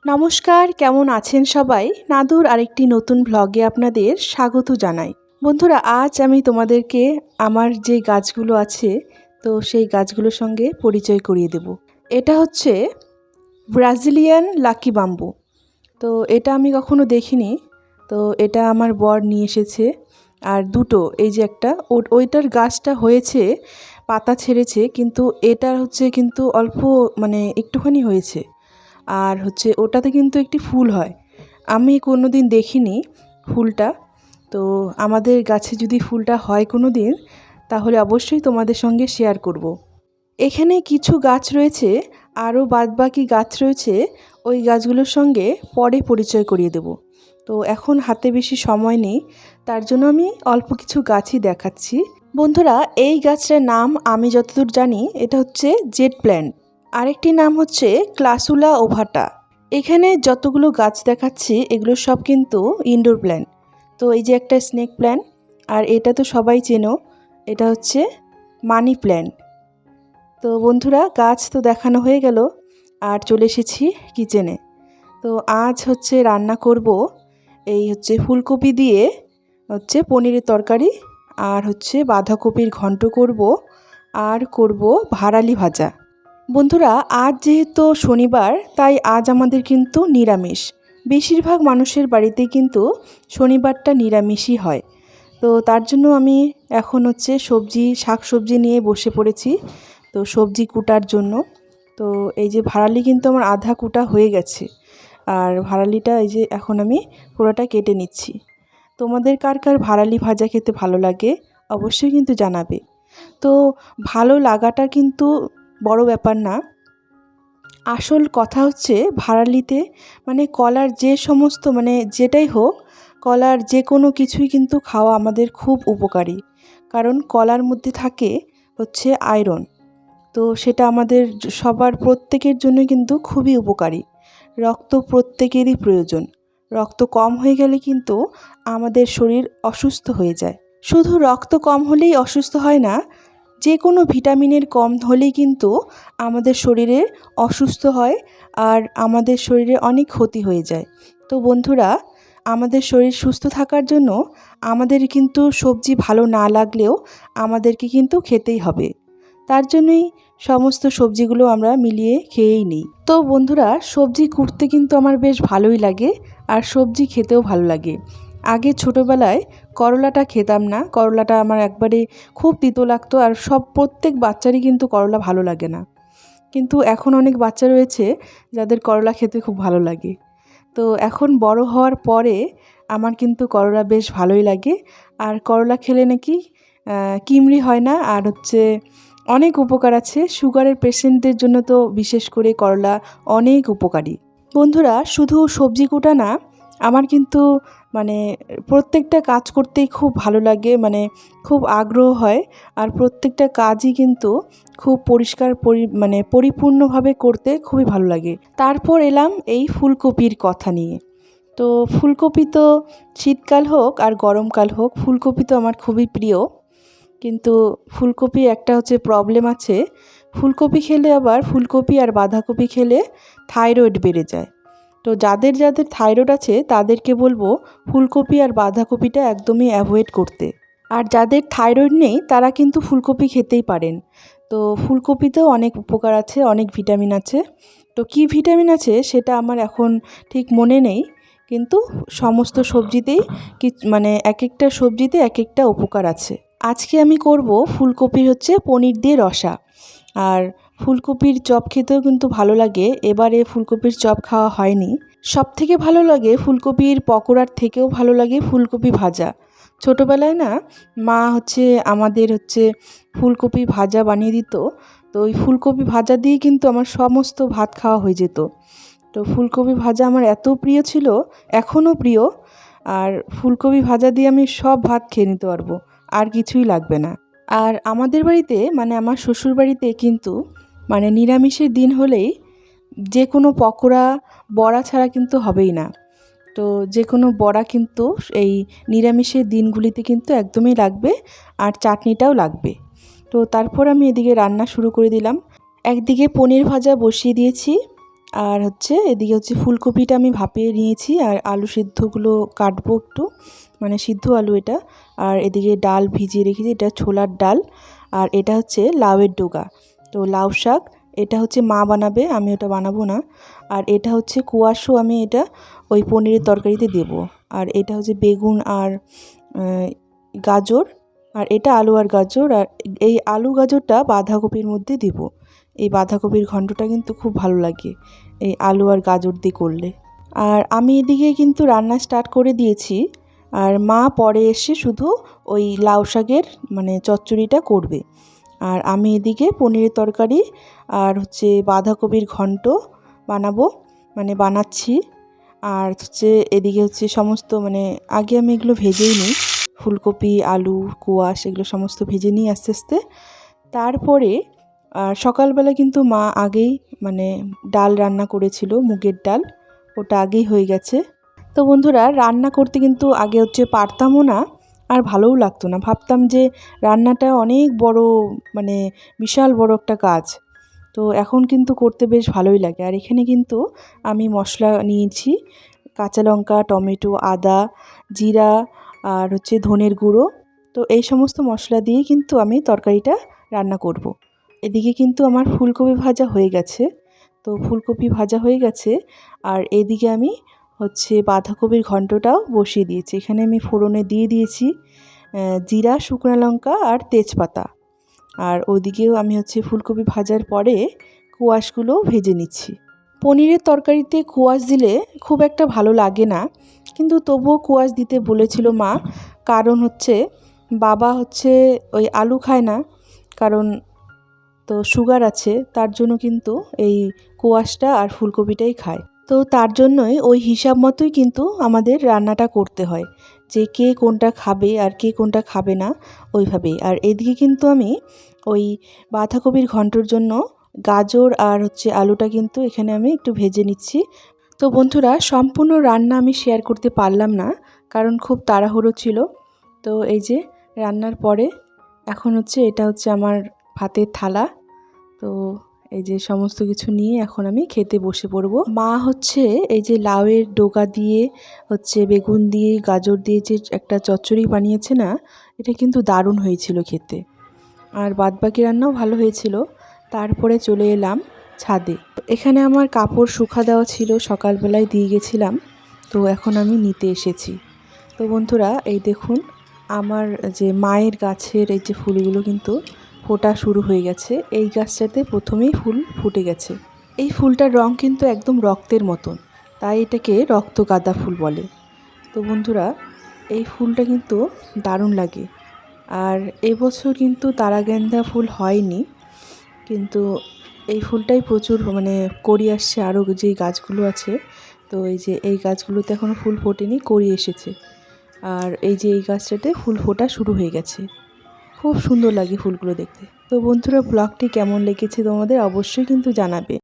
নমস্কার, কেমন আছেন সবাই? নাদুর আরেকটি নতুন ভ্লগে আপনাদের স্বাগত জানাই। বন্ধুরা, আজ আমি তোমাদেরকে আমার যে গাছগুলো আছে তো সেই গাছগুলোর সঙ্গে পরিচয় করিয়ে দেব। এটা হচ্ছে ব্রাজিলিয়ান লাকি বাম্বু। তো এটা আমি কখনো দেখিনি। তো এটা আমার বর নিয়ে এসেছে। আর দুটো, এই যে একটা ওইটার গাছটা হয়েছে, পাতা ছেড়েছে, কিন্তু এটার হচ্ছে কিন্তু অল্প একটুখানি হয়েছে। আর হচ্ছে ওটাতে কিন্তু একটি ফুল হয়। আমি কোনো দিন দেখিনি ফুলটা। তো আমাদের গাছে যদি ফুলটা হয় কোনো দিন, তাহলে অবশ্যই তোমাদের সঙ্গে শেয়ার করব। এখানে কিছু গাছ রয়েছে, আরও বাদবাকি গাছ রয়েছে, ওই গাছগুলোর সঙ্গে পরে পরিচয় করিয়ে দেব। তো এখন হাতে বেশি সময় নেই, তার জন্য আমি অল্প কিছু গাছই দেখাচ্ছি। বন্ধুরা, এই গাছটার নাম আমি যতদূর জানি এটা হচ্ছে জেড প্ল্যান্ট। আরেকটি নাম হচ্ছে ক্লাসুলা ওভাটা। এখানে যতগুলো গাছ দেখাচ্ছি এগুলো সব কিন্তু ইনডোর প্ল্যান্ট। তো এই যে একটা স্নেক প্ল্যান্ট, আর এটা তো সবাই চেনো, এটা হচ্ছে মানি প্ল্যান্ট। তো বন্ধুরা, গাছ তো দেখানো হয়ে গেল, আর চলে এসেছি কিচেনে। তো আজ হচ্ছে রান্না করব, এই হচ্ছে ফুলকপি দিয়ে হচ্ছে পনিরের তরকারি, আর হচ্ছে বাঁধাকপির ঘন্ট করব, আর করব ভাড়ালি ভাজা। বন্ধুরা, আজ যেহেতু শনিবার, তাই আজ আমাদের কিন্তু নিরামিষ। বেশিরভাগ মানুষের বাড়িতে কিন্তু শনিবারটা নিরামিষই হয়। তো তার জন্য আমি এখন হচ্ছে শাক সবজি নিয়ে বসে পড়েছি, তো সবজি কুটার জন্য। তো এই যে ভাড়ালি কিন্তু আমার আধা কুটা হয়ে গেছে, আর ভাড়ালিটা এই যে এখন আমি পুরোটা কেটে নিচ্ছি। তোমাদের কার কার ভাড়ালি ভাজা খেতে ভালো লাগে অবশ্যই কিন্তু জানাবে। তো ভালো লাগাটা কিন্তু বড় ব্যাপার না, আসল কথা হচ্ছে ভাড়ালিতে কলার যে সমস্ত যেটাই হোক, কলার যে কোনো কিছুই কিন্তু খাওয়া আমাদের খুব উপকারী। কারণ কলার মধ্যে থাকে হচ্ছে আয়রন। তো সেটা আমাদের সবার প্রত্যেকের জন্য কিন্তু খুবই উপকারী। রক্ত প্রত্যেকেরই প্রয়োজন। রক্ত কম হয়ে গেলে কিন্তু আমাদের শরীর অসুস্থ হয়ে যায়। শুধু রক্ত কম হলেই অসুস্থ হয় না, যে কোনো ভিটামিনের কম হলেই কিন্তু আমাদের শরীরে অসুস্থ হয়, আর আমাদের শরীরে অনেক ক্ষতি হয়ে যায়। তো বন্ধুরা, আমাদের শরীর সুস্থ থাকার জন্য আমাদের কিন্তু সবজি ভালো না লাগলেও আমাদেরকে কিন্তু খেতেই হবে। তার জন্যই সমস্ত সবজিগুলো আমরা মিলিয়ে খেয়েই নিই। তো বন্ধুরা, সবজি কুটতে কিন্তু আমার বেশ ভালোই লাগে, আর সবজি খেতেও ভালো লাগে। আগে ছোটোবেলায় করলাটা খেতাম না, করলাটা আমার একবারে খুব তিতো লাগতো, আর প্রত্যেক বাচ্চারই কিন্তু করলা ভালো লাগে না। কিন্তু এখন অনেক বাচ্চা রয়েছে যাদের করলা খেতে খুব ভালো লাগে। তো এখন বড় হওয়ার পরে আমার কিন্তু করলা বেশ ভালোই লাগে। আর করলা খেলে নাকি কিমড়ি হয় না, আর হচ্ছে অনেক উপকার আছে। সুগারের পেশেন্টদের জন্য তো বিশেষ করে করলা অনেক উপকারী। বন্ধুরা, শুধু সবজি কুটা না, আমার কিন্তু প্রত্যেকটা কাজ করতেই খুব ভালো লাগে, খুব আগ্রহ হয়। আর প্রত্যেকটা কাজই কিন্তু খুব পরিষ্কার পরিপূর্ণভাবে করতে খুবই ভালো লাগে। তারপর এলাম এই ফুলকপির কথা নিয়ে। তো ফুলকপি তো শীতকাল হোক আর গরমকাল হোক, ফুলকপি তো আমার খুবই প্রিয়। কিন্তু ফুলকপি একটা হচ্ছে প্রবলেম আছে, ফুলকপি খেলে আবার ফুলকপি আর বাঁধাকপি খেলে থাইরয়েড বেড়ে যায়। তো যাদের যাদের থাইরয়েড আছে তাদেরকে বলবো ফুলকপি আর বাঁধাকপিটা একদমই অ্যাভয়েড করতে। আর যাদের থাইরয়েড নেই তারা কিন্তু ফুলকপি খেতেই পারেন। তো ফুলকপিতেও অনেক উপকার আছে, অনেক ভিটামিন আছে। তো কী ভিটামিন আছে সেটা আমার এখন ঠিক মনে নেই, কিন্তু সমস্ত সবজিতেই এক একটা সবজিতে এক একটা উপকার আছে। আজকে আমি করব ফুলকপির হচ্ছে পনির দিয়ে রসা। আর ফুলকপির চপ খেতেও কিন্তু ভালো লাগে। এবারে ফুলকপির চপ খাওয়া হয়নি। সবথেকে ভালো লাগে ফুলকপির পকোড়ার থেকেও ভালো লাগে ফুলকপি ভাজা। ছোটোবেলায় না, মা হচ্ছে আমাদের হচ্ছে ফুলকপি ভাজা বানিয়ে দিত। তো ওই ফুলকপি ভাজা দিয়ে কিন্তু আমার সমস্ত ভাত খাওয়া হয়ে যেত। তো ফুলকপি ভাজা আমার এত প্রিয় ছিল, এখনও প্রিয়। আর ফুলকপি ভাজা দিয়ে আমি সব ভাত খেয়ে নিতে পারবো, আর কিছুই লাগবে না। আর আমাদের বাড়িতে আমার শ্বশুর বাড়িতে কিন্তু নিরামিষের দিন হলেই যে কোনো পকোড়া বড়া ছাড়া কিন্তু হবেই না। তো যে কোনো বড়া কিন্তু এই নিরামিষের দিনগুলিতে কিন্তু একদমই লাগবে, আর চাটনিটাও লাগবে। তো তারপর আমি এদিকে রান্না শুরু করে দিলাম। একদিকে পনির ভাজা বসিয়ে দিয়েছি, আর হচ্ছে এদিকে হচ্ছে ফুলকপিটা আমি ভাপিয়ে নিয়েছি, আর আলু সিদ্ধগুলো কাটবো একটু, মানে সিদ্ধ আলু এটা। আর এদিকে ডাল ভিজিয়ে রেখেছি, এটা ছোলার ডাল। আর এটা হচ্ছে লাউয়ের ডগা, তো লাউ শাক। এটা হচ্ছে মা বানাবে, আমি ওটা বানাবো না। আর এটা হচ্ছে কুয়াশও, আমি এটা ওই পনিরের তরকারিতে দেব। আর এটা হচ্ছে বেগুন আর গাজর। আর এটা আলু আর গাজর। আর এই আলু গাজরটা বাঁধাকপির মধ্যে দেব। এই বাঁধাকপির ঘন্টটা কিন্তু খুব ভালো লাগে এই আলু আর গাজর দিয়ে করলে। আর আমি এদিকে কিন্তু রান্না স্টার্ট করে দিয়েছি, আর মা পরে এসে শুধু ওই লাউ শাকের মানে চচ্চড়িটা করবে। আর আমি এদিকে পনিরের তরকারি আর হচ্ছে বাঁধাকপির ঘন্ট বানাবো, মানে বানাচ্ছি। আর হচ্ছে এদিকে হচ্ছে সমস্ত মানে আগে আমি এগুলো ভেজেই নিই, ফুলকপি আলু কোয়াশ এগুলো সমস্ত ভেজে নিই আস্তে আস্তে। তারপরে সকালবেলা কিন্তু মা আগেই মানে ডাল রান্না করেছিল, মুগের ডাল, ওটা আগেই হয়ে গেছে। তো বন্ধুরা, রান্না করতে কিন্তু আগে হচ্ছে পারতামও না, আর ভালোও লাগতো না। ভাবতাম যে রান্নাটা অনেক বড়, মানে বিশাল বড় একটা কাজ। তো এখন কিন্তু করতে বেশ ভালোই লাগে। আর এখানে কিন্তু আমি মশলা নিয়েছি, কাঁচা লঙ্কা, টমেটো, আদা, জিরা আর হচ্ছে ধনের গুঁড়ো। তো এই সমস্ত মশলা দিয়ে কিন্তু আমি তরকারিটা রান্না করব। এদিকে কিন্তু আমার ফুলকপি ভাজা হয়ে গেছে। তো ফুলকপি ভাজা হয়ে গেছে, আর এদিকে আমি হচ্ছে বাঁধাকপির ঘন্টটাও বসিয়ে দিয়েছি। এখানে আমি ফোড়নে দিয়ে দিয়েছি জিরা, শুকনো লঙ্কা আর তেজপাতা। আর ওদিকেও আমি হচ্ছে ফুলকপি ভাজার পরে কোয়াশগুলোও ভেজে নিচ্ছি। পনিরের তরকারিতে কোয়াশ দিলে খুব একটা ভালো লাগে না, কিন্তু তবুও কোয়াশ দিতে বলেছিল মা। কারণ হচ্ছে বাবা হচ্ছে ওই আলু খায় না, কারণ তো সুগার আছে, তার জন্য কিন্তু এই কোয়াশটা আর ফুলকপিটাই খায়। তো তার জন্যই ওই হিসাব মতোই কিন্তু আমাদের রান্নাটা করতে হয়, যে কে কোনটা খাবে আর কে কোনটা খাবে না, ওইভাবেই। আর এদিকে কিন্তু আমি ওই বাঁধাকপির ঘন্টর জন্য গাজর আর হচ্ছে আলুটা কিন্তু এখানে আমি একটু ভেজে নিচ্ছি। তো বন্ধুরা, সম্পূর্ণ রান্না আমি শেয়ার করতে পারলাম না, কারণ খুব তাড়াহুড়ো ছিল। তো এই যে রান্নার পরে এখন হচ্ছে এটা হচ্ছে আমার ভাতের থালা। তো এই যে সমস্ত কিছু নিয়ে এখন আমি খেতে বসে পড়ব। মা হচ্ছে এই যে লাউয়ের ডগা দিয়ে হচ্ছে বেগুন দিয়ে গাজর দিয়ে যে একটা চচ্চড়ি বানিয়েছে না, এটা কিন্তু দারুণ হয়েছিল খেতে। আর বাদবাকি রান্নাও ভালো হয়েছিল। তারপরে চলে এলাম ছাদে। এখানে আমার কাপড় শুকা দেওয়া ছিল, সকালবেলায় দিয়ে গেছিলাম, তো এখন আমি নিতে এসেছি। তো বন্ধুরা, এই দেখুন আমার যে মায়ের গাছের এই যে ফুলগুলো কিন্তু ফোটা শুরু হয়ে গেছে। এই গাছটাতে প্রথমেই ফুল ফুটে গেছে। এই ফুলটার রং কিন্তু একদম রক্তের মতন, তাই এটাকে রক্ত গাঁদা ফুল বলে। তো বন্ধুরা, এই ফুলটা কিন্তু দারুণ লাগে। আর এবছর কিন্তু তারাগেন্দা ফুল হয়নি, কিন্তু এই ফুলটাই প্রচুর মানে কড়ি আসছে। আরও যেই গাছগুলো আছে, তো এই যে এই গাছগুলোতে এখনও ফুল ফোটেনি, কড়ি এসেছে। আর এই যে এই গাছটাতে ফুল ফোটা শুরু হয়ে গেছে। খুব সুন্দর লাগে ফুলগুলো দেখতে। তো বন্ধুরা, ব্লগটি কেমন লেগেছে তোমাদের অবশ্যই কিন্তু জানাবে।